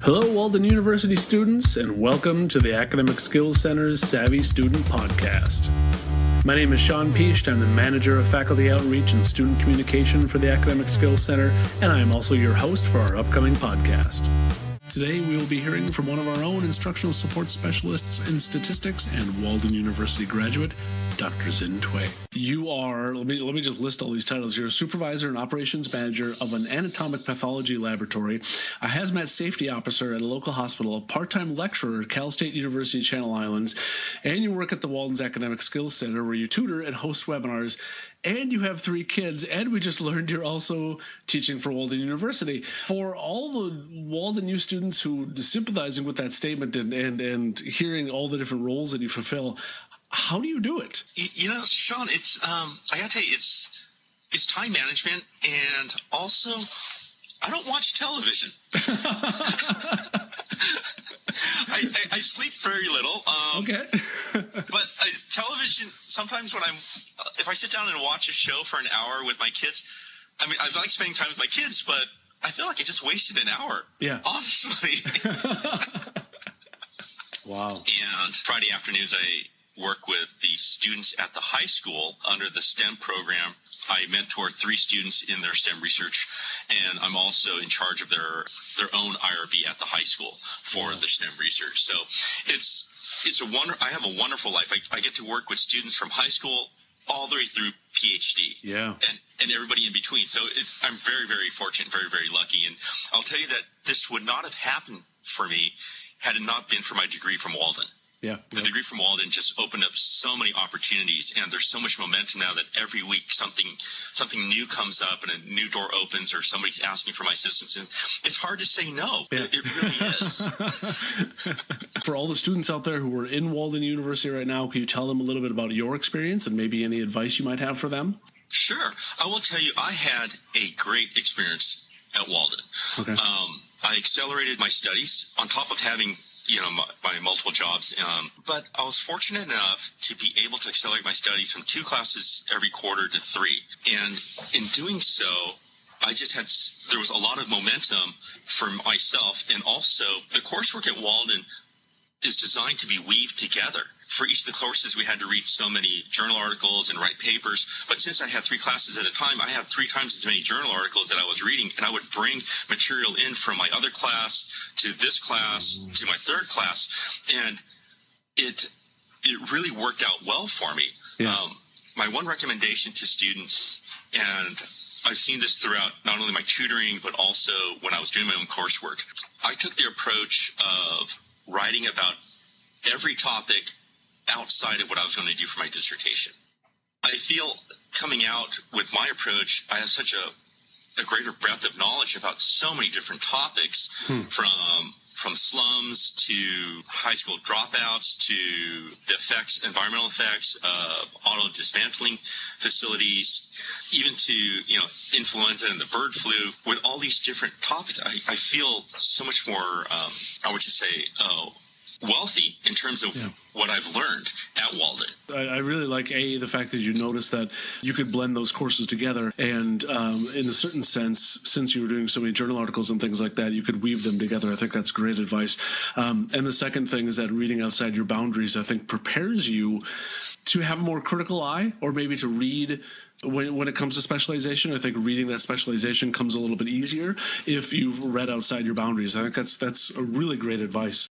Hello, Walden University students, and welcome to the Academic Skills Center's Savvy Student Podcast. My name is Shawn Picht. I'm the Manager of Faculty Outreach and Student Communication for the Academic Skills Center, and I am also your host for our upcoming podcast. Today, we will be hearing from one of our own instructional support specialists in statistics and Walden University graduate, Dr. Zin Htway. You are, let me just list all these titles. You're a supervisor and operations manager of an anatomic pathology laboratory, a hazmat safety officer at a local hospital, a part-time lecturer at Cal State University Channel Islands, and you work at the Walden's Academic Skills Center where you tutor and host webinars, and you have 3 kids, and we just learned you're also teaching for Walden University. For all the Walden U students who are sympathizing with that statement and hearing all the different roles that you fulfill, how do you do it? You know, Shawn, it's I gotta tell you, it's time management, and also I don't watch television. I sleep very little. Okay. But television, sometimes when if I sit down and watch a show for an hour with my kids, I mean, I like spending time with my kids, but I feel like I just wasted an hour. Yeah. Honestly. Wow. And Friday afternoons, I work with the students at the high school under the STEM program. I mentor 3 students in their STEM research, and I'm also in charge of their own IRB at the high school for the STEM research. So I have a wonderful life. I get to work with students from high school all the way through PhD. Yeah. And everybody in between. So I'm very, very fortunate, very, very lucky. And I'll tell you that this would not have happened for me had it not been for my degree from Walden. Yeah. The degree from Walden just opened up so many opportunities, and there's so much momentum now that every week something new comes up and a new door opens, or somebody's asking for my assistance, and it's hard to say no. Yeah. It really is. For all the students out there who are in Walden University right now, can you tell them a little bit about your experience and maybe any advice you might have for them? Sure. I will tell you, I had a great experience at Walden. Okay. I accelerated my studies on top of having my multiple jobs. But I was fortunate enough to be able to accelerate my studies from 2 classes every quarter to 3. And in doing so, there was a lot of momentum for myself. And also, the coursework at Walden is designed to be weaved together. For each of the courses, we had to read so many journal articles and write papers. But since I had 3 classes at a time, I had 3 times as many journal articles that I was reading. And I would bring material in from my other class to this class to my 3rd class. And it really worked out well for me. Yeah. My one recommendation to students, and I've seen this throughout not only my tutoring, but also when I was doing my own coursework, I took the approach of writing about every topic outside of what I was going to do for my dissertation. I feel coming out with my approach, I have such a greater breadth of knowledge about so many different topics, from slums to high school dropouts to the environmental effects of auto dismantling facilities, even to influenza and the bird flu. With all these different topics, I feel so much more, wealthy in terms of what I've learned at Walden. I really like the fact that you noticed that you could blend those courses together, and in a certain sense, since you were doing so many journal articles and things like that, you could weave them together. I think that's great advice. And the second thing is that reading outside your boundaries, I think, prepares you to have a more critical eye, or maybe to read when it comes to specialization. I think reading that specialization comes a little bit easier if you've read outside your boundaries. I think that's a really great advice.